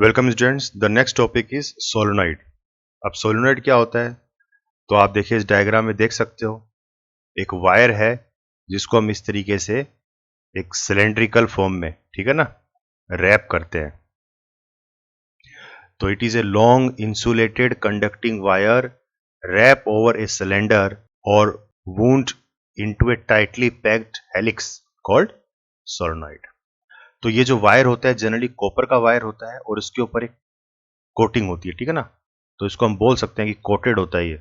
Welcome students, the next topic is solenoid. अब solenoid क्या होता है तो आप देखिए इस डायग्राम में देख सकते हो एक वायर है जिसको हम इस तरीके से एक सिलेंड्रिकल फॉर्म में, ठीक है ना, रैप करते हैं। तो it is a long insulated conducting wire wrap over a cylinder और wound into a tightly packed helix called solenoid. तो ये जो वायर होता है जनरली कॉपर का वायर होता है और उसके ऊपर एक कोटिंग होती है, ठीक है ना। तो इसको हम बोल सकते हैं कि कोटेड होता है, ये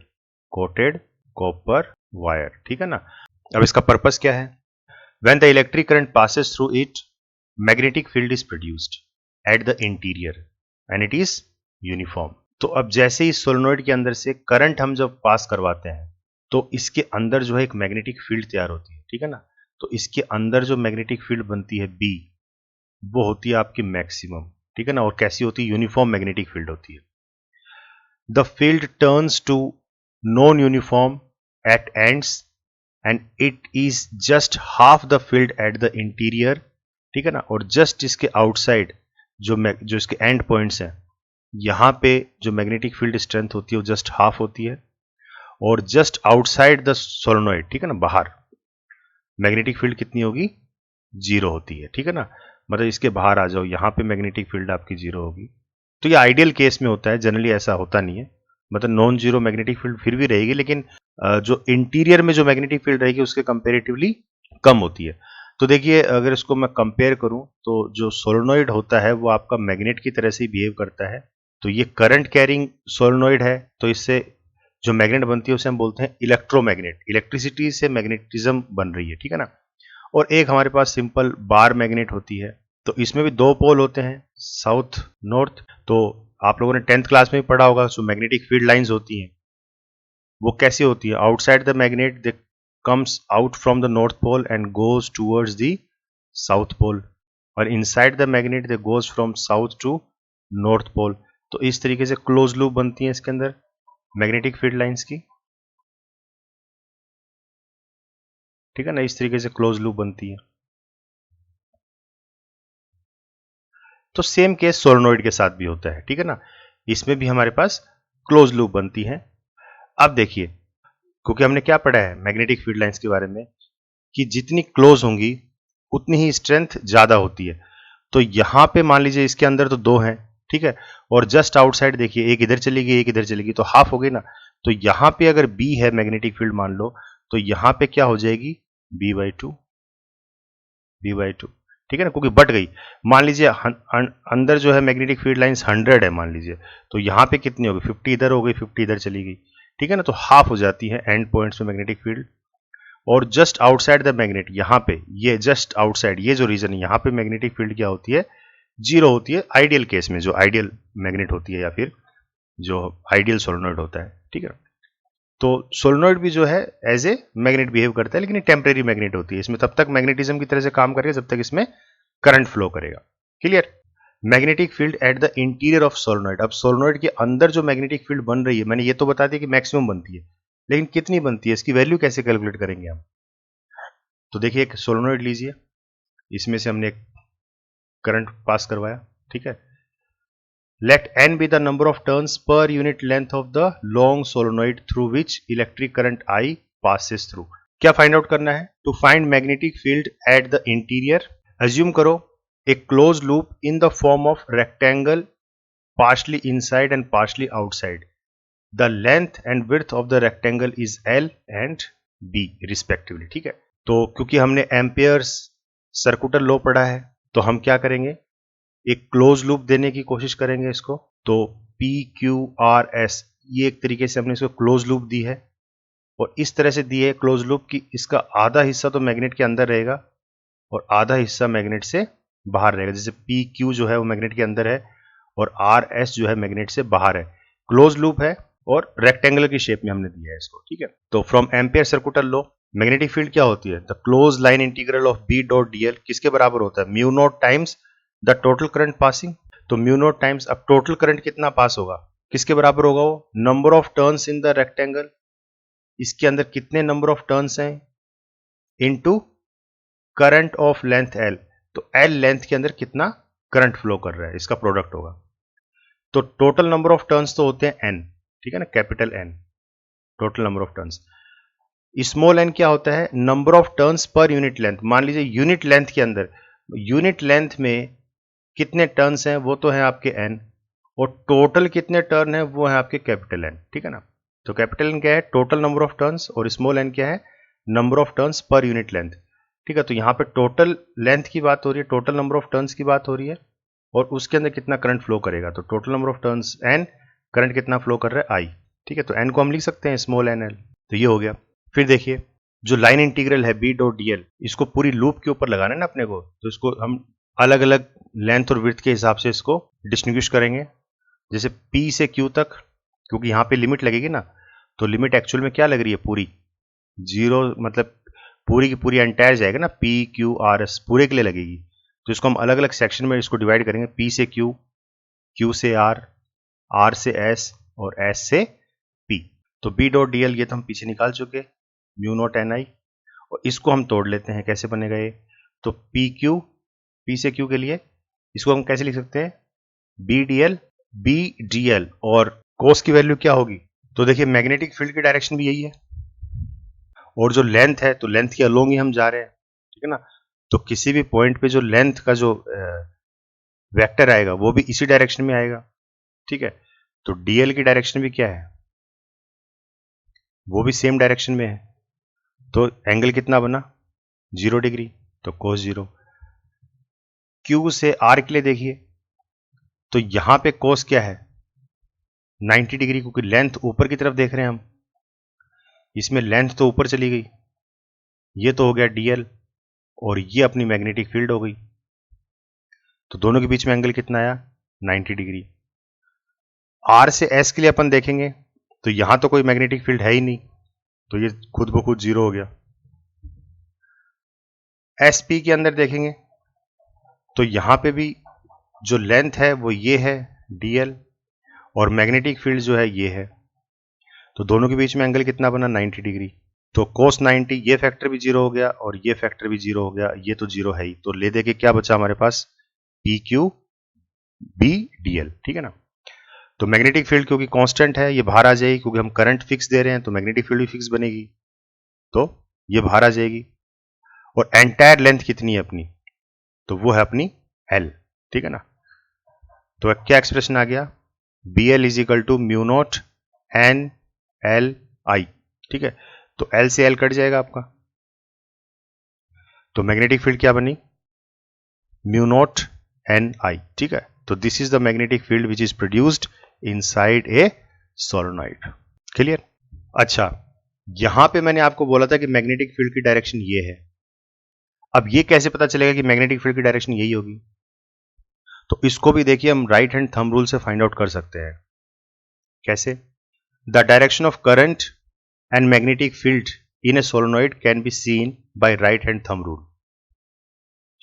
कोटेड कॉपर वायर, ठीक है ना। अब इसका पर्पस क्या है? When the electric current passes through it, magnetic field is produced at the interior and it is uniform. तो अब जैसे ही सोलेनॉइड के अंदर से करंट हम जब पास करवाते हैं तो इसके अंदर जो है एक मैग्नेटिक फील्ड तैयार होती है, ठीक है ना। तो इसके अंदर जो मैग्नेटिक फील्ड बनती है बी, वो होती है आपकी मैक्सिमम, ठीक है ना। और कैसी होती है? यूनिफॉर्म मैग्नेटिक फील्ड होती है। The field turns to non-uniform at ends and it is just half the field at the interior, ठीक है ना। और जस्ट इसके आउटसाइड जो इसके एंड पॉइंट्स हैं, यहां पे जो मैग्नेटिक फील्ड स्ट्रेंथ होती है वो जस्ट हाफ होती है। और जस्ट आउटसाइड द सोलेनॉइड, ठीक है ना, बाहर मैग्नेटिक फील्ड कितनी होगी? जीरो होती है, ठीक है ना। मतलब इसके बाहर आ जाओ, यहां पे मैग्नेटिक फील्ड आपकी जीरो होगी। तो ये आइडियल केस में होता है, जनरली ऐसा होता नहीं है। मतलब नॉन जीरो मैग्नेटिक फील्ड फिर भी रहेगी, लेकिन जो इंटीरियर में जो मैग्नेटिक फील्ड रहेगी उसके कंपेरेटिवली कम होती है। तो देखिए, अगर इसको मैं कंपेयर करूं तो जो सोलेनॉइड होता है वो आपका मैग्नेट की तरह से ही बिहेव करता है। तो ये करंट कैरिंग सोलेनॉइड है, तो इससे जो मैग्नेट बनती है उसे हम बोलते हैं इलेक्ट्रोमैग्नेट। इलेक्ट्रिसिटी से मैग्नेटिज्म बन रही है, ठीक है ना। और एक हमारे पास सिंपल बार मैग्नेट होती है। तो इसमें भी दो पोल होते हैं, साउथ नॉर्थ। तो आप लोगों ने 10th क्लास में भी पढ़ा होगा, जो मैग्नेटिक फील्ड लाइंस होती हैं वो कैसी होती है? Outside the magnet they comes out from the north pole and goes towards the south pole, और inside the magnet they goes from south to north pole. तो इस तरीके से क्लोज लूप बनती है इसके अंदर मैग्नेटिक फील्ड लाइंस की, ठीक है ना। इस तरीके से क्लोज लूप बनती है। तो सेम केस सोलेनॉइड के साथ भी होता है, ठीक है ना। इसमें भी हमारे पास क्लोज लूप बनती है। अब देखिए, क्योंकि हमने क्या पढ़ा है मैग्नेटिक फील्ड लाइंस के बारे में कि जितनी क्लोज होंगी उतनी ही स्ट्रेंथ ज्यादा होती है। तो यहां पे मान लीजिए इसके अंदर तो दो हैं, ठीक है, और जस्ट आउटसाइड देखिए एक इधर चली गई एक इधर चली गई, तो हाफ हो गई ना। तो यहां पे अगर बी है मैग्नेटिक फील्ड मान लो, तो यहां पे क्या हो जाएगी? b/2, b/2, ठीक है ना, क्योंकि बट गई। मान लीजिए अंदर जो है मैग्नेटिक फील्ड लाइंस 100 है मान लीजिए, तो यहां पे कितनी होगी? 50 इधर हो गई 50 इधर चली गई, ठीक है ना। तो हाफ हो जाती है एंड पॉइंट्स में मैग्नेटिक फील्ड। और जस्ट आउटसाइड द मैग्नेट, यहां पे ये जस्ट आउटसाइड ये जो रीजन है यहां पे मैग्नेटिक फील्ड क्या होती है? जीरो होती है, आइडियल केस में, जो आइडियल मैग्नेट होती है या फिर जो आइडियल सोलेनॉइड होता है, ठीक है। तो सोलेनॉइड भी जो है एज ए मैग्नेट बिहेव करता है, लेकिन ये टेम्परेरी मैग्नेट होती है। इसमें तब तक मैग्नेटिज्म की तरह से काम करेगा जब तक इसमें करंट फ्लो करेगा। Clear? Magnetic field at the interior of solenoid. अब सोलेनॉइड के अंदर जो मैग्नेटिक फील्ड बन रही है, मैंने ये तो बता दिया कि मैक्सिमम बनती है, लेकिन कितनी बनती है इसकी वैल्यू कैसे कैलकुलेट करेंगे हम? तो देखिए, एक सोलेनॉइड लीजिए, इसमें से हमने एक करंट पास करवाया, ठीक है। Let n be the number of turns per unit length of the long solenoid through which electric current I passes through. क्या फाइंड आउट करना है? To find magnetic field at the interior, assume करो a close loop in the form of rectangle partially inside and partially outside. The length and width of the rectangle is L and B respectively, ठीक है। तो क्योंकि हमने amperes circular law पढ़ा है, तो हम क्या करेंगे? एक क्लोज लूप देने की कोशिश करेंगे इसको। तो पी क्यू आर एस, ये एक तरीके से हमने इसको क्लोज लूप दी है, और इस तरह से दी है क्लोज लूप कि इसका आधा हिस्सा तो मैग्नेट के अंदर रहेगा और आधा हिस्सा मैग्नेट से बाहर रहेगा। जैसे पी क्यू जो है वो मैग्नेट के अंदर है और आर एस जो है मैग्नेट से बाहर है। क्लोज लूप है और रेक्टेंगुलर की शेप में हमने दिया है इसको, ठीक है। तो from ampere circular law, magnetic field क्या होती है? The close line integral of B dot d l किसके बराबर होता है? Mu naught times the total current passing. तो म्यू नॉट टाइम्स, अब टोटल करंट कितना पास होगा, किसके बराबर होगा वो? Number of turns in the rectangle, इसके अंदर कितने नंबर ऑफ टर्न्स हैं, into current of length L. तो एल लेंथ के अंदर कितना करंट फ्लो कर रहा है, इसका प्रोडक्ट होगा। तो टोटल नंबर ऑफ टर्न्स तो होते हैं n, ठीक है ना, capital N, total number of turns. Small n क्या होता है, number of turns per unit length. मान लीजिए यूनिट लेंथ के अंदर, यूनिट लेंथ में कितने टर्न्स हैं, वो तो है आपके n, और टोटल कितने टर्न है वो है आपके कैपिटल N, ठीक है ना। तो कैपिटल N क्या है, टोटल नंबर ऑफ टर्न्स, और स्मॉल n क्या है, number of turns per unit length, ठीक है। तो यहाँ पे टोटल लेंथ की बात हो रही है, टोटल नंबर ऑफ टर्न्स की बात हो रही है, और उसके अंदर कितना करंट फ्लो करेगा, तो total number of turns n, current कितना फ्लो कर रहा है I, ठीक है। तो n को हम लिख सकते हैं स्मॉल nl, तो ये हो गया। फिर देखिए जो लाइन इंटीग्रल है b डॉट dl, इसको पूरी लूप के ऊपर लगाना है ना अपने को, तो इसको हम अलग अलग लेंथ और विड्थ के हिसाब से इसको डिस्टिंग्विश करेंगे। जैसे p से q तक, क्योंकि यहाँ पे लिमिट लगेगी ना, तो लिमिट एक्चुअल में क्या लग रही है, पूरी 0, मतलब पूरी की पूरी एंटायर जाएगा ना, p q r s पूरे के लिए लगेगी। तो इसको हम अलग अलग सेक्शन में इसको डिवाइड करेंगे, p से q, q से r, r से s और s से p। तो b डॉट dl ये तो हम पीछे निकाल चुके, म्यू नॉट ni, और इसको हम तोड़ लेते हैं, कैसे बनेगा ये, तो p से q के लिए इसको हम कैसे लिख सकते हैं, b dl, और कोस की वैल्यू क्या होगी, तो देखिए मैग्नेटिक फील्ड की डायरेक्शन भी यही है, और जो लेंथ है तो लेंथ के अलोंग ही हम जा रहे हैं, ठीक है ना। तो किसी भी पॉइंट पे जो लेंथ का जो वेक्टर आएगा वो भी इसी डायरेक्शन में आएगा, ठीक है। तो dl की डायरेक्शन भी क्या है, वो भी सेम डायरेक्शन में है। तो एंगल कितना बना, 0 डिग्री, तो कोस 0। q से r के लिए देखिए, तो यहां पे कोस क्या है, 90 डिग्री, क्योंकि लेंथ ऊपर की तरफ देख रहे हैं हम, इसमें लेंथ तो ऊपर चली गई, ये तो हो गया dl, और ये अपनी मैग्नेटिक फील्ड हो गई। तो दोनों के बीच में एंगल कितना आया, 90 डिग्री। r से s के लिए अपन देखेंगे, तो यहां तो कोई मैग्नेटिक फील्ड है ही नहीं, तो ये खुद ब खुद 0 हो गया। sp के अंदर देखेंगे, तो यहां पे भी जो लेंथ है वो ये है dl, और मैग्नेटिक फील्ड जो है ये है, तो दोनों के बीच में एंगल कितना बना, 90 डिग्री। तो cos 90, ये फैक्टर भी 0 हो गया और ये फैक्टर भी 0 हो गया, ये तो 0 है ही। तो ले दे के क्या बचा हमारे पास, PQ B DL, ठीक है ना। तो मैग्नेटिक फील्ड क्योंकि कांस्टेंट है, ये बाहर आ जाएगी, क्योंकि हम करंट फिक्स दे रहे हैं तो मैग्नेटिक फील्ड भी फिक्स बनेगी, तो ये बाहर आ जाएगी। और एंटायर लेंथ कितनी है अपनी, तो वो है अपनी L, ठीक है ना। तो क्या एक्सप्रेशन आ गया, BL is equal to mu naught N L I, ठीक है। तो L से L कट जाएगा आपका, तो मैग्नेटिक फील्ड क्या बनी, म्यू नॉट N I, ठीक है। तो this is the magnetic field which is produced inside a solenoid, clear. अच्छा, यहां पे मैंने आपको बोला था कि मैग्नेटिक फील्ड की डायरेक्शन ये है। अब ये कैसे पता चलेगा कि मैग्नेटिक फील्ड की डायरेक्शन यही होगी, तो इसको भी देखिए हम राइट हैंड थंब रूल से फाइंड आउट कर सकते हैं। कैसे, the direction of current and magnetic field in a solenoid can be seen by right hand thumb rule.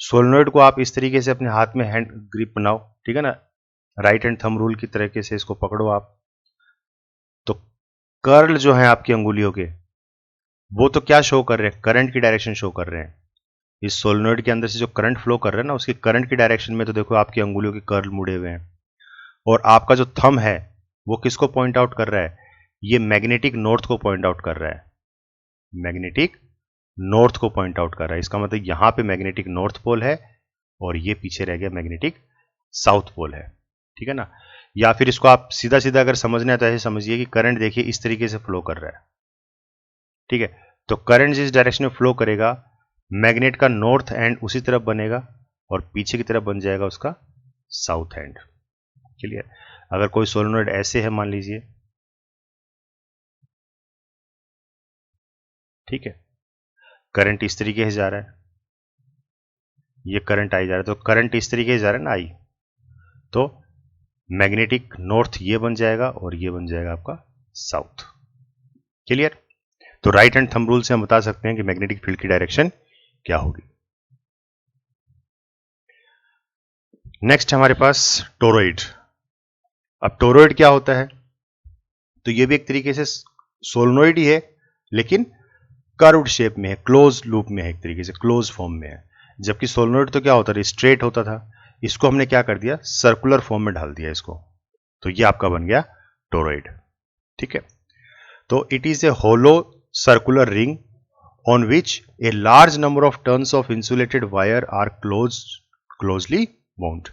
Solenoid को आप इस तरीके से अपने हाथ में हैंड ग्रिप बनाओ, ठीक है ना, राइट हैंड थंब रूल की तरीके से इसको पकड़ो आप। तो कर्ल जो है आपकी अंगुलियों के, वो तो क्या शो कर रहे हैं, करंट की डायरेक्शन शो कर रहे हैं। इस सोलेनॉइड के अंदर से जो करंट फ्लो कर रहा है ना, उसकी करंट की डायरेक्शन में तो देखो आपकी अंगुलियों के कर्ल मुड़े हुए हैं, और आपका जो थंब है वो किसको पॉइंट आउट कर रहा है, ये मैग्नेटिक नॉर्थ को पॉइंट आउट कर रहा है, मैग्नेटिक नॉर्थ को पॉइंट आउट कर रहा है। इसका मतलब यहां पे मैग्नेटिक नॉर्थ पोल है और ये पीछे रह गया मैग्नेटिक साउथ पोल है, ठीक है ना। या फिर इसको आप सीधा सीधा अगर समझना है तो ऐसे समझिए कि करंट देखिए इस तरीके से फ्लो कर रहा है, ठीक है। तो करंट जिस डायरेक्शन में फ्लो करेगा, मैग्नेट का नॉर्थ एंड उसी तरफ बनेगा और पीछे की तरफ बन जाएगा उसका साउथ एंड, क्लियर। अगर कोई सोलेनॉइड ऐसे है मान लीजिए, ठीक है, करंट इस तरीके से जा रहा है, ये करंट आई जा रहा है, तो करंट इस तरीके से जा रहा है ना आई, तो मैग्नेटिक नॉर्थ ये बन जाएगा और ये बन जाएगा आपका साउथ, क्लियर। तो राइट हैंड थंब रूल से हम बता सकते हैं कि मैग्नेटिक फील्ड की डायरेक्शन क्या होगी। नेक्स्ट हमारे पास टोरॉइड। अब टोरॉइड क्या होता है, तो ये भी एक तरीके से सोलेनॉइड ही है, लेकिन कर्व्ड शेप में है, क्लोज लूप में है, एक तरीके से क्लोज फॉर्म में है। जबकि सोलेनॉइड तो क्या होता था, स्ट्रेट होता था, इसको हमने क्या कर दिया, सर्कुलर फॉर्म में ढाल दिया इसको, तो ये आपका बन गया टोरॉइड। ठीक है, तो it is a hollow circular ring on which a large number of turns of insulated wire are closely bound.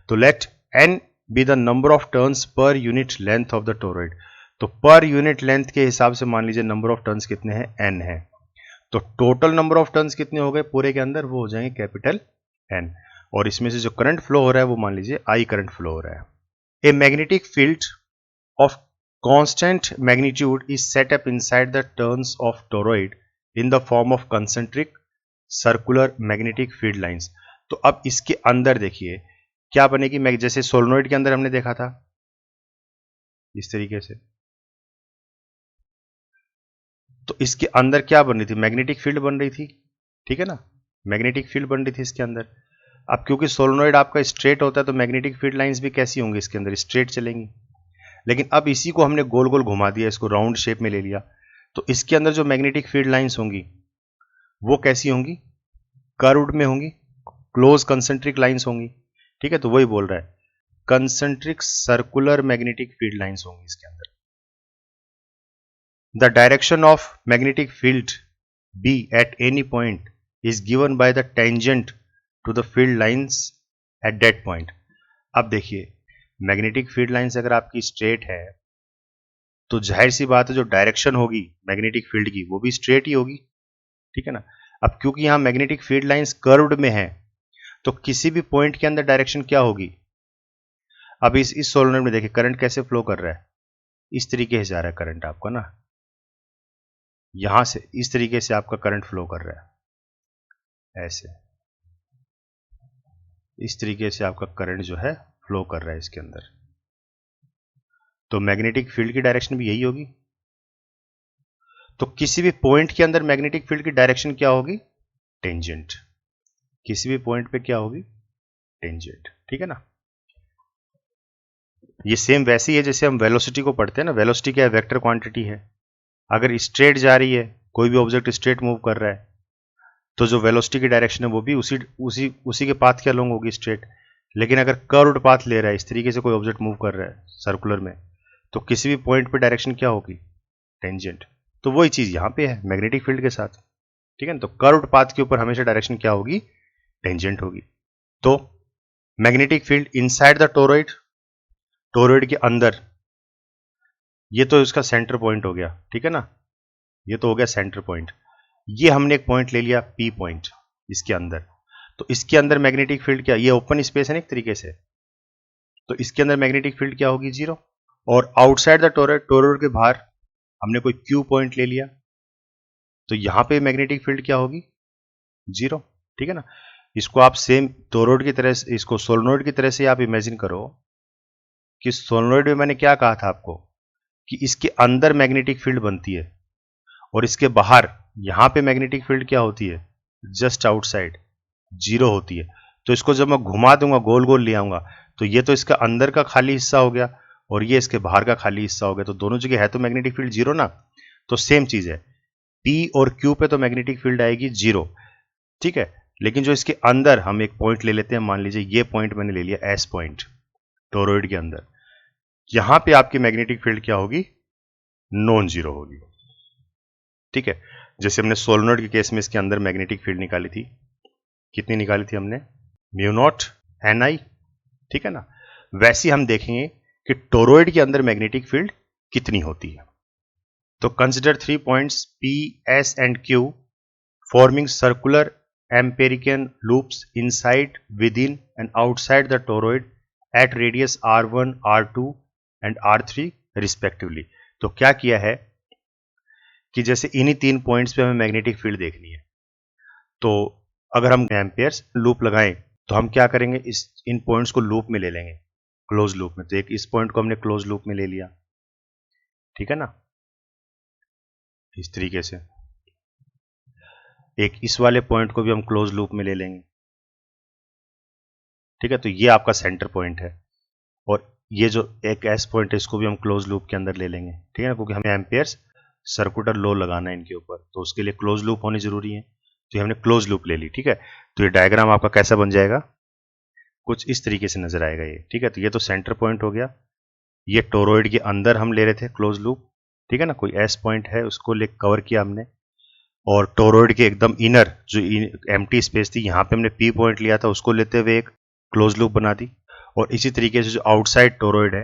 तो let n be the number of turns per unit length of the toroid. तो per unit length के हिसाब से मान लीजिए number of turns कितने हैं, n है। तो टोटल नंबर ऑफ टर्न्स कितने हो गए पूरे के अंदर, वो हो जाएंगे कैपिटल N। और इसमें से जो करंट फ्लो हो रहा है वो मान लीजिए I करंट फ्लो हो रहा है। A magnetic field of constant magnitude is set up inside the turns of toroid in the form of concentric circular magnetic field lines. तो अब इसके अंदर देखिए क्या बनेगी, जैसे सोलेनोइड के अंदर हमने देखा था इस तरीके से, तो इसके अंदर क्या बन रही थी, मैग्नेटिक फील्ड बन रही थी। ठीक है ना, मैग्नेटिक फील्ड बन रही थी इसके अंदर। अब क्योंकि सोलेनोइड आपका स्ट्रेट होता है तो मैग्नेटिक फील्ड लाइंस भी कैसी होंगी इसके अंदर, स्ट्रेट चलेंगी। लेकिन अब इसी को हमने गोल गोल घुमा दिया, इसको राउंड शेप में ले लिया, तो इसके अंदर जो मैग्नेटिक फील्ड लाइंस होंगी वो कैसी होंगी, कर्व्ड में होंगी, क्लोज कंसेंट्रिक लाइंस होंगी। ठीक है, तो वही बोल रहा है concentric circular magnetic field lines होंगी इसके अंदर। The direction of magnetic field B at any point is given by the tangent to the field lines at that point। अब देखिए मैग्नेटिक फील्ड लाइंस अगर आपकी स्ट्रेट है तो जाहिर सी बात है जो डायरेक्शन होगी मैग्नेटिक फील्ड की वो भी स्ट्रेट ही होगी। ठीक है ना, अब क्योंकि यहां मैग्नेटिक फील्ड लाइंस कर्व्ड में है तो किसी भी पॉइंट के अंदर डायरेक्शन क्या होगी। अब इस सोलेनोइड में देखिए करंट कैसे फ्लो कर रहा है, इस तरीके से जा रहा है करंट आपका ना, यहां से इस तरीके से आपका करंट फ्लो कर रहा है, ऐसे इस तरीके से आपका करंट जो है फ्लो कर रहा है इसके अंदर। तो मैग्नेटिक फील्ड की डायरेक्शन भी यही होगी। तो किसी भी पॉइंट के अंदर मैग्नेटिक फील्ड की डायरेक्शन क्या होगी, टेंजेंट। किसी भी पॉइंट पे क्या होगी, टेंजेंट। ठीक है ना, ये सेम वैसे ही है जैसे हम वेलोसिटी को पढ़ते हैं ना, वेलोसिटी क्या है, वेक्टर क्वांटिटी है। अगर स्ट्रेट जा रही है, कोई भी ऑब्जेक्ट स्ट्रेट मूव कर रहा है तो जो वेलोसिटी की डायरेक्शन है वो भी उसी के पाथ के अलोंग होगी स्ट्रेट। लेकिन अगर कर्व्ड पाथ ले रहा है, इस तरीके से कोई ऑब्जेक्ट मूव कर रहा है सर्कुलर में, तो किसी भी पॉइंट पे डायरेक्शन क्या होगी, टेंजेंट। तो वही चीज यहां पे है मैग्नेटिक फील्ड के साथ। ठीक है ना, तो कर्व्ड पाथ के ऊपर हमेशा डायरेक्शन क्या होगी, टेंजेंट होगी। तो magnetic field inside the toroid, toroid के अंदर, ये तो इसका सेंटर पॉइंट हो गया। ठीक है ना, ये तो हो गया सेंटर पॉइंट। ये हमने एक पॉइंट ले लिया पी पॉइंट इसके अंदर, तो इसके अंदर मैग्नेटिक फील्ड क्या, ये ओपन स्पेस है ना एक तरीके से, तो इसके अंदर मैग्नेटिक फील्ड क्या होगी, जीरो। और आउटसाइड द टोरॉइड, टोरॉइड के बाहर हमने कोई क्यू पॉइंट ले लिया, तो यहां पे मैग्नेटिक फील्ड क्या होगी, जीरो। ठीक है ना, इसको आप सेम टोरॉइड की तरह, इसको सोलेनोइड की तरह से आप इमेजिन करो कि सोलेनोइड में मैंने क्या कहा था आपको कि इसके अंदर मैग्नेटिक फील्ड बनती है और इसके बाहर यहां पे मैग्नेटिक फील्ड क्या होती है, जस्ट आउटसाइड, जीरो होती है। तो इसको जब मैं घुमा दूंगा, गोल गोल ले आऊंगा, तो ये तो इसका अंदर का खाली हिस्सा हो गया और ये इसके बाहर का खाली हिस्सा हो गया, तो दोनों जगह है तो मैग्नेटिक फील्ड जीरो ना। तो सेम चीज है, पी और क्यू पे तो मैग्नेटिक फील्ड आएगी जीरो। ठीक है, लेकिन जो इसके अंदर हम एक पॉइंट ले लेते हैं, मान लीजिए ये पॉइंट मैंने ले लिया एस पॉइंट टोरॉइड के अंदर, यहां पे आपकी मैग्नेटिक फील्ड क्या होगी, नॉन जीरो होगी। ठीक है, जैसे हमने सोलेनोइड के केस में इसके अंदर मैग्नेटिक फील्ड निकाली थी, कितनी निकाली थी हमने, म्यू नॉट एन आई। ठीक है ना, वैसे हम देखेंगे कि टोरॉइड के अंदर मैग्नेटिक फील्ड कितनी होती है। तो consider 3 points P S and Q forming circular amperian loops inside, within and outside the toroid at radius R1, R2 and R3 respectively. तो क्या किया है कि जैसे इन्हीं 3 पॉइंट्स पे हमें मैग्नेटिक फील्ड देखनी है, तो अगर हम एम्पेयर्स लूप लगाएं तो हम क्या करेंगे, इन पॉइंट्स को लूप में ले लेंगे, क्लोज लूप में। तो एक इस पॉइंट को हमने क्लोज लूप में ले लिया, ठीक है ना, इस तरीके से। एक इस वाले पॉइंट को भी हम क्लोज लूप में ले लेंगे। ठीक है, तो ये आपका सेंटर पॉइंट है और ये जो एक एस पॉइंट है इसको भी हम क्लोज लूप के अंदर ले लेंगे। ठीक है ना, क्योंकि हमें एम्पेयर्स सर्कुलर लॉ लगाना है इनके ऊपर, तो उसके लिए क्लोज लूप होनी जरूरी है। तो हमने क्लोज लूप ले ली। ठीक है, तो ये डायग्राम आपका कैसा बन जाएगा, कुछ इस तरीके से नजर आएगा ये। ठीक है, तो ये तो सेंटर पॉइंट हो गया ये टोरॉइड के अंदर हम ले रहे थे क्लोज लूप, ठीक है ना, कोई एस पॉइंट है उसको ले कवर किया हमने, और टोरॉइड के एकदम इनर जो एम्प्टी स्पेस थी यहाँ पे हमने पी पॉइंट लिया था, उसको लेते हुए एक क्लोज लूप बना दी। और इसी तरीके से जो आउटसाइड टोरॉइड है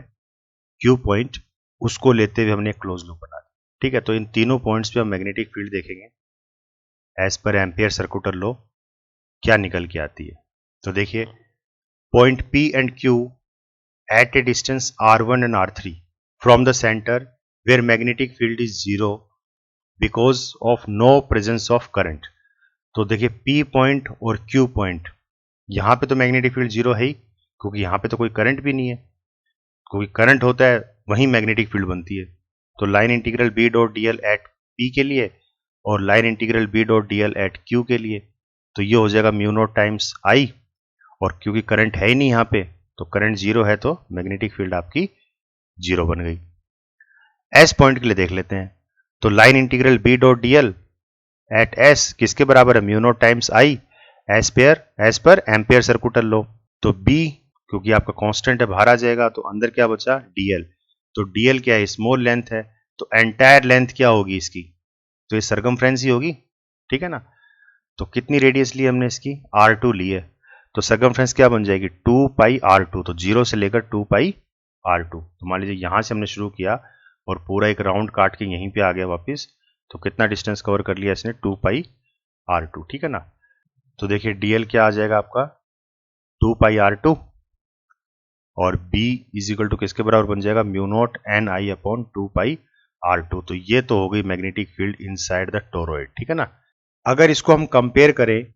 क्यू पॉइंट, उसको लेते हुए हमने एक क्लोज लूप बना दी, ठीक है। तो इन तीनों पॉइंट्स पे हम मैग्नेटिक फील्ड देखेंगे as per ampere circular law क्या निकल के आती है। तो देखिए, point P and Q at a distance r1 and r3 from the center where magnetic field is zero because of no presence of current। तो देखिए P पॉइंट और Q पॉइंट, यहाँ पे तो मैग्नेटिक फील्ड जीरो है ही, क्योंकि यहाँ पे तो कोई करंट भी नहीं है, क्योंकि करंट होता है वहीं मैग्नेटिक फील्ड बनती है। तो line integral B dot D l at P के लिए और line integral B dot D l at Q के लिए, तो ये हो जाएगा म्यू नॉट टाइम्स I, और क्योंकि करंट है ही नहीं यहाँ पे, तो करंट जीरो है, तो मैग्नेटिक फील्ड आपकी जीरो बन गई। एस पॉइंट के लिए देख लेते हैं। तो line integral B dot D l at S किसके बराबर है, mu naught times I S पर एम्पियर सर्कुलर लॉ। तो बी क्योंकि आपका कांस्टेंट है बाहर आ जाएगा, तो अंदर क्या बचा, डीएल। तो डीएल क्या है, स्मॉल लेंथ है, तो एंटायर लेंथ क्या होगी इसकी, तो ये सरकमफ्रेंस ही होगी, ठीक है ना। तो कितनी रेडियस ली हमने इसकी, R2 ली है, तो सरकमफ्रेंस क्या बन जाएगी, 2 पाई R2। तो जीरो से लेकर 2 पाई R2। तो मान लीजिए यहां से हमने शुरू किया और पूरा एक राउंड काट के यहीं पे आ गया वापस, तो कितना डिस्टेंस कवर कर लिया इसने, 2 पाई R2, ठीक है ना। तो देखिए डीएल क्या आ जाएगा आपका, 2 पाई R2, और B इज इक्वल टू किसके बराबर बन जाएगा, म्यू नॉट एन आई अपॉन 2 पाई R2। तो ये तो हो गई magnetic field inside the toroid, ठीक है ना। अगर इसको हम कंपेयर करें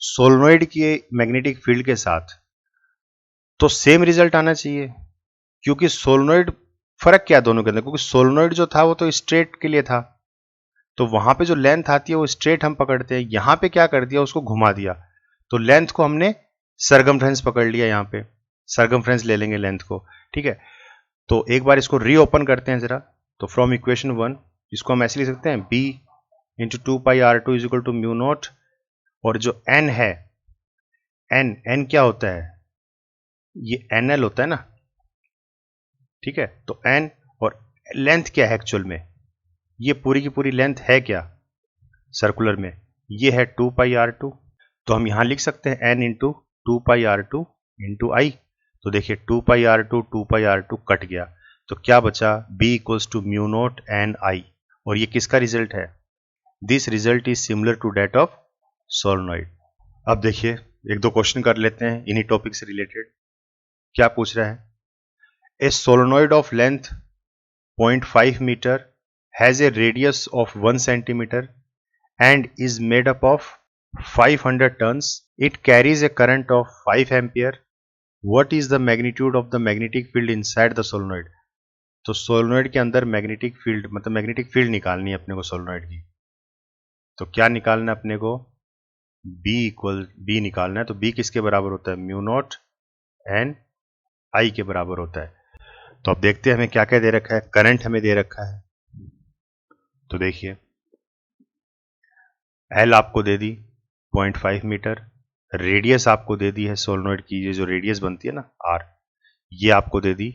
सोलेनोइड के मैग्नेटिक फील्ड के साथ, तो सेम रिजल्ट आना चाहिए, क्योंकि सोलेनोइड, फर्क क्या है दोनों के अंदर, क्योंकि सोलेनोइड जो था वो तो स्ट्रेट के लिए था, तो वहां पे जो लेंथ आती है वो स्ट्रेट हम पकड़ते हैं, यहां पे क्या कर दिया, उसको घुमा दिया, तो लेंथ को हमने सरकमफ्रेंस पकड़ लिया, यहां पे सरकमफ्रेंस ले लेंगे लेंथ को, ठीक है। तो एक बार इसको रीओपन करते हैं जरा। तो फ्रॉम इक्वेशन 1 इसको हम ऐसे लिख सकते हैं, b into 2 pi R2 is equal to mu naught, और जो n है, n क्या होता है, ये NL होता है ना, ठीक है। तो n और लेंथ क्या है एक्चुअल में, ये पूरी की पूरी लेंथ है क्या सर्कुलर में, ये है 2 पाई R2। तो हम यहां लिख सकते हैं n into 2 pi R2 into I. तो देखिए 2 पाई R2 कट गया, तो क्या बचा, b equals to mu not N I, और ये किसका रिजल्ट है, this result is similar to that of solenoid. अब देखिए एक दो क्वेश्चन कर लेते हैं इन्हीं टॉपिक से रिलेटेड। क्या पूछ रहा है, a solenoid of length 0.5 metre has a radius of 1 centimetre and is made up of 500 tons. It carries a current of 5 ampere. What is the magnitude of the magnetic field inside the solenoid? तो solenoid के अंदर magnetic field, मतलब magnetic field निकालनी है अपने को solenoid की। तो क्या निकालना है अपने को, B निकालना है। तो B किसके बराबर होता है, म्यू नॉट एन आई के बराबर होता है। तो अब देखते हैं हमें क्या क्या दे रखा है, करंट हमें दे रखा है। तो देखिए L आपको दे दी 0.5 मीटर, रेडियस आपको दे दी है सोलेनोइड की, ये जो रेडियस बनती है ना R, ये आपको दे दी,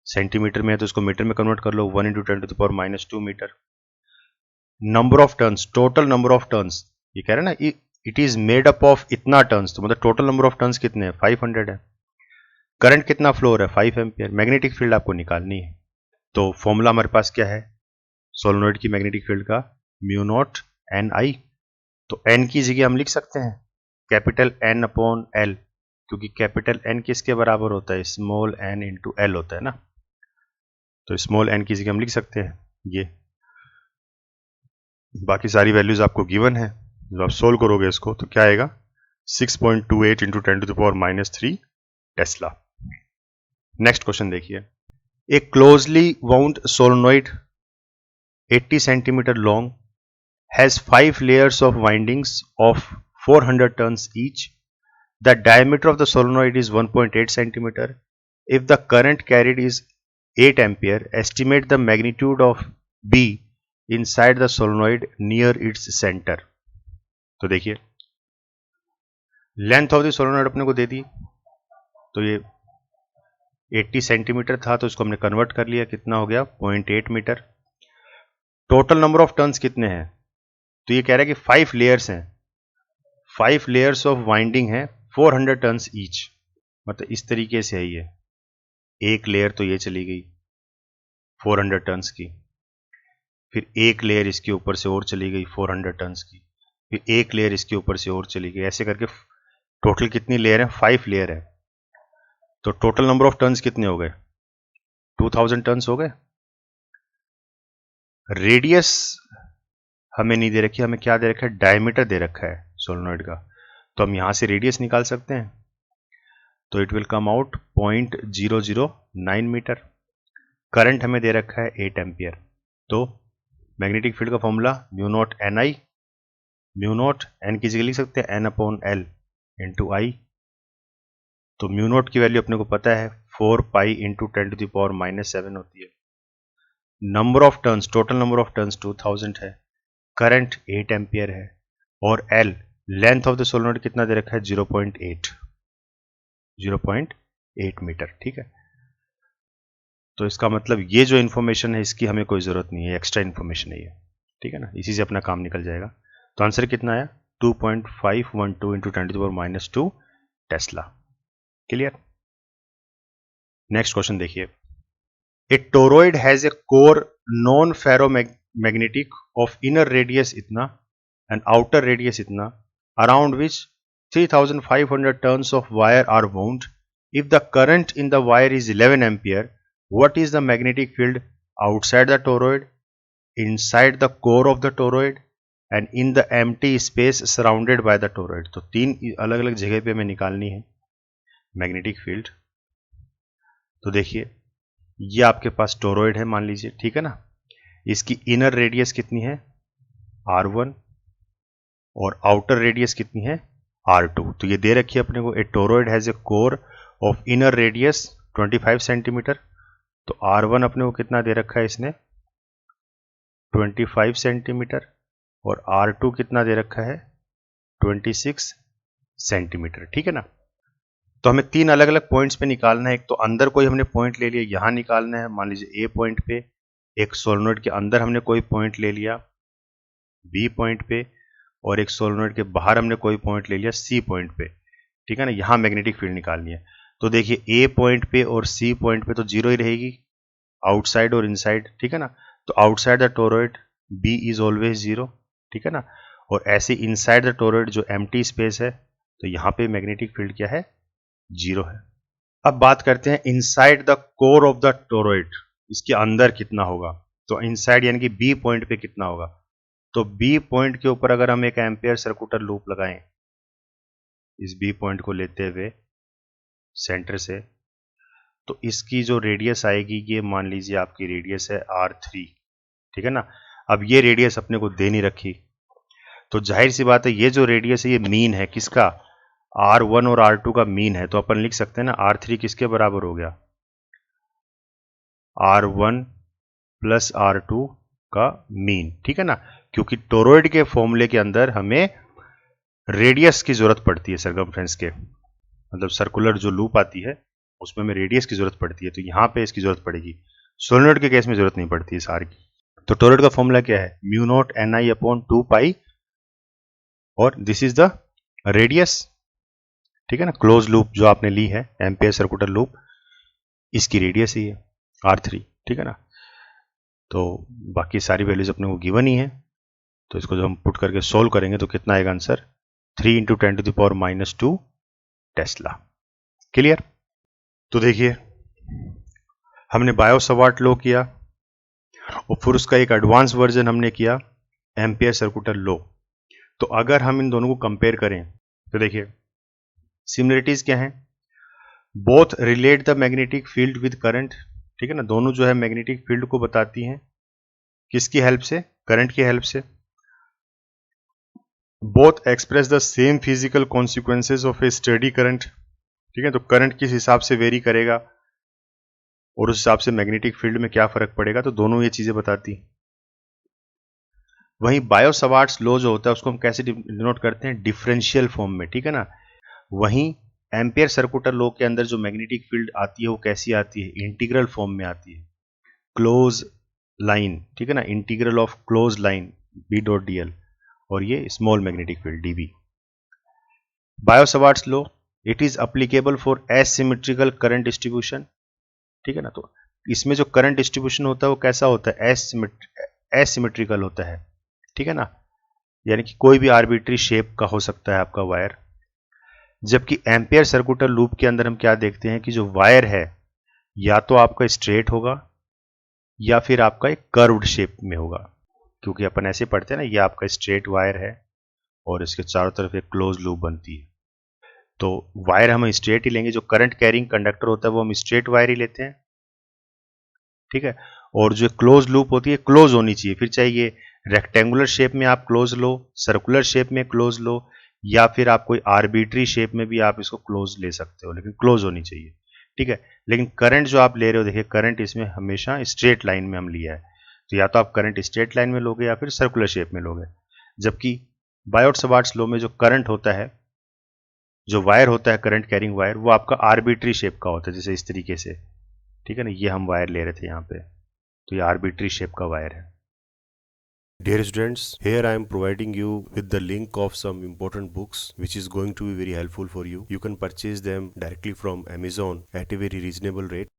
सेंटीमीटर में है तो इसको मीटर में कन्वर्ट कर लो, 1 into 10⁻² metre. Number of turns, total number of turns, ये कह रहे हैं ना it is made up of इतना टर्न्स, तो मतलब टोटल नंबर ऑफ टर्न्स कितने हैं, 500 है। करंट कितना फ्लो हो रहा है, 5 एम्पियर। मैग्नेटिक फील्ड आपको निकालनी है, तो फॉर्मूला हमारे पास क्या है सोलेनोइड की मैग्नेटिक फील्ड का, म्यू नॉट एन आई। तो n की जगह हम लिख सकते हैं कैपिटल N अपॉन L, क्योंकि कैपिटल N किसके बराबर होता है, स्मॉल n इंटू L होता है ना। तो स्मॉल n की जगह हम लिख सकते हैं ये, बाकी सारी वैल्यूज आपको गिवन है। जब आप सोल्व करोगे इसको तो क्या आएगा, 6.28 इंटू 10⁻³ टेस्ला। नेक्स्ट क्वेश्चन देखिए, a closely wound solenoid 80 centimetre long has 5 layers of windings of 400 tons each. The diameter of the solenoid is 1.8 centimeter. If the current carried is 8 ampere, estimate the magnitude of B inside the solenoid near its center. तो देखिए length of the solenoid अपने को दे दी, तो ये 80 centimetre था तो इसको हमने कन्वर्ट कर लिया, कितना हो गया 0.8 metre. Total number of turns कितने हैं, तो ये कह रहा है कि 5 लेयर्स हैं, 5 लेयर्स ऑफ वाइंडिंग है, 400 टर्न्स ईच। मतलब इस तरीके से है ये, एक लेयर तो ये चली गई 400 टर्न्स की, फिर एक लेयर इसके ऊपर से और चली गई 400 टर्न्स की, फिर एक लेयर इसके ऊपर से और चली गई, ऐसे करके टोटल कितनी लेयर है, 5 लेयर है। तो टोटल नंबर ऑफ टर्न्स कितने हो गए, 2000 टर्न्स हो गए। रेडियस हमें नहीं दे रखी, हमें क्या दे रखा है, डायमीटर दे रखा है सोलेनोइड का, तो हम यहां से रेडियस निकाल सकते हैं। तो it will come out 0.009 metre. Current हमें दे रखा है 8 एम्पियर। तो मैग्नेटिक फील्ड का formula mu not N I, mu not N की जगह लिख सकते हैं N upon L into I. तो म्यू नॉट की वैल्यू अपने को पता है 4 पाई इंटू 10⁻⁻7 होती है। Number of turns, total number of turns 2000 है, करंट 8 एम्पियर है, और L length of the solenoid कितना दे रखा है 0.8 मीटर। ठीक है, तो इसका मतलब ये जो इन्फॉर्मेशन है इसकी हमें कोई जरूरत नहीं है, एक्स्ट्रा इन्फॉर्मेशन है ये। ठीक है ना, इसी से अपना काम निकल जाएगा। तो आंसर कितना आया 2.512 into 10⁻⁻2 tesla. Clear. Next question देखिए, a toroid has a core non ferromagnetic of inner radius इतना एंड आउटर रेडियस इतना, around which 3500 turns of wire are wound. If the current in the wire is 11 ampere, what is the magnetic field outside the toroid, inside the core of the toroid and in the empty space surrounded by the toroid। तो तीन अलग अलग जगह पे हमें निकालनी है magnetic field. तो देखिए ये आपके पास टोरॉइड है मान लीजिए, ठीक है ना, इसकी इनर रेडियस कितनी है R1 और आउटर रेडियस कितनी है R2। तो ये दे रखी है अपने को, a toroid has a core of inner radius 25 centimetre. तो R1 अपने को कितना दे रखा है इसने 25 सेंटीमीटर, और R2 कितना दे रखा है 26 सेंटीमीटर। ठीक है ना, तो हमें तीन अलग अलग पॉइंट्स पे निकालना है। एक तो अंदर कोई हमने पॉइंट ले लिया, यहां निकालना है मान लीजिए A पॉइंट पे, एक सोलेनोइड के अंदर हमने कोई पॉइंट ले लिया B पॉइंट पे, और एक सोलेनोइड के बाहर हमने कोई पॉइंट ले लिया C पॉइंट पे। ठीक है ना, यहां मैग्नेटिक फील्ड निकालनी है। तो देखिए A पॉइंट पे और C पॉइंट पे तो जीरो ही रहेगी, आउटसाइड और इनसाइड। ठीक है ना, तो outside the toroid B is always zero. ठीक है ना, और ऐसे इनसाइड द टोरॉइड जो एम्प्टी स्पेस है, तो यहां पे मैग्नेटिक फील्ड क्या है जीरो है। अब बात करते हैं inside the core of the toroid, इसके अंदर कितना होगा। तो इनसाइड यानी कि B पॉइंट पे कितना होगा, तो B पॉइंट के ऊपर अगर हम एक एम्पियर सर्कुलर लूप लगाएं, इस B पॉइंट को लेते हुए सेंटर से, तो इसकी जो रेडियस आएगी ये मान लीजिए आपकी रेडियस है R3। ठीक है ना, अब ये रेडियस अपने को दे नहीं रखी, तो जाहिर सी बात है ये जो रेडियस है ये मीन है किसका, R1 और R2 का मीन है। तो अपन लिख सकते हैं ना R3 किसके बराबर हो गया, R1 प्लस R2 का मीन। ठीक है ना, क्योंकि टोरॉइड के फॉर्मूले के अंदर हमें रेडियस की जरूरत पड़ती है, सर्कमफ्रेंस के मतलब सर्कुलर जो लूप आती है उसमें हमें रेडियस की जरूरत पड़ती है, तो यहां पे इसकी जरूरत पड़ेगी। सोलेनोइड के केस में जरूरत नहीं पड़ती इस आर की। तो टोरॉइड का फॉर्मूला क्या है, mu not N I upon 2 पाई, और दिस इज द रेडियस। ठीक है ना, क्लोज लूप जो आपने ली है एम्पियर सर्कुलर लूप, इसकी रेडियस ही है R3। ठीक है ना, तो बाकी सारी वैल्यूज अपने को गिवन ही है, तो इसको जब हम पुट करके सोल्व करेंगे तो कितना आएगा आंसर 3 इंटू 10⁻⁻2 टेस्ला। क्लियर। तो देखिए हमने बायो सवार्ट लॉ किया और फिर उसका एक एडवांस वर्जन हमने किया एम्पियर सर्कुलर लॉ। तो अगर हम इन दोनों को कंपेयर करें तो देखिए सिमिलरिटीज क्या हैं, both relate the magnetic field with current. ठीक है ना, दोनों जो है मैग्नेटिक फील्ड को बताती हैं किसकी हेल्प से, करंट की हेल्प से। Both express the same physical consequences of A study current. ठीक है, तो करंट किस हिसाब से वेरी करेगा और उस हिसाब से मैग्नेटिक फील्ड में क्या फर्क पड़ेगा, तो दोनों ये चीजें बताती। वहीं बायो सवार्ट्स लॉ जो होता है उसको हम कैसे डिनोट करते हैं, डिफरेंशियल फॉर्म में। ठीक है ना, वहीं एम्पियर सर्कुलर लॉ के अंदर जो मैग्नेटिक फील्ड आती है वो कैसी आती है, इंटीग्रल फॉर्म में आती है, क्लोज लाइन, ठीक है ना, integral of close line B dot D L, और ये small magnetic field D B. Biot Savart's law, it is applicable for asymmetrical current distribution, ठीक है ना। तो इसमें जो करंट डिस्ट्रीब्यूशन होता है वो कैसा होता है, एसिमेट्रिकल होता है, ठीक है ना, यानी कि कोई भी आर्बिट्री शेप का हो सकता है आपका वायर। जबकि एम्पियर सर्कुलर लूप के अंदर हम क्या देखते हैं कि जो वायर है या तो आपका स्ट्रेट होगा या फिर आपका एक कर्व्ड शेप में होगा, क्योंकि अपन ऐसे पढ़ते हैं ना, ये आपका स्ट्रेट वायर है और इसके चारों तरफ एक क्लोज लूप बनती है। तो वायर हम स्ट्रेट ही लेंगे, जो करंट कैरिंग कंडक्टर होता है वो हम स्ट्रेट वायर ही लेते हैं, ठीक है। और जो क्लोज लूप होती है क्लोज होनी चाहिए, फिर चाहे ये रेक्टेंगुलर शेप में आप क्लोज लो, सर्कुलर शेप में क्लोज लो, या फिर आप कोई आर्बिट्री शेप में भी आप इसको क्लोज ले सकते हो, लेकिन क्लोज होनी चाहिए, ठीक है। लेकिन करंट जो आप ले रहे हो, देखिए करंट इसमें हमेशा स्ट्रेट लाइन में हम लिया है, तो या तो आप करंट स्ट्रेट लाइन में लोगे या फिर सर्कुलर शेप में लोगे। जबकि बायोट-सवार्ट्स लॉ में जो करंट होता है, जो वायर होता है करंट कैरिंग वायर, वो आपका आर्बिट्री शेप का होता है, जैसे इस तरीके से, ठीक है ना, ये हम वायर ले रहे थे यहाँ पे, तो ये आर्बिट्री शेप का वायर है। Dear students, here I am providing you with the link of some important books which is going to be very helpful for you. You can purchase them directly from Amazon at a very reasonable rate.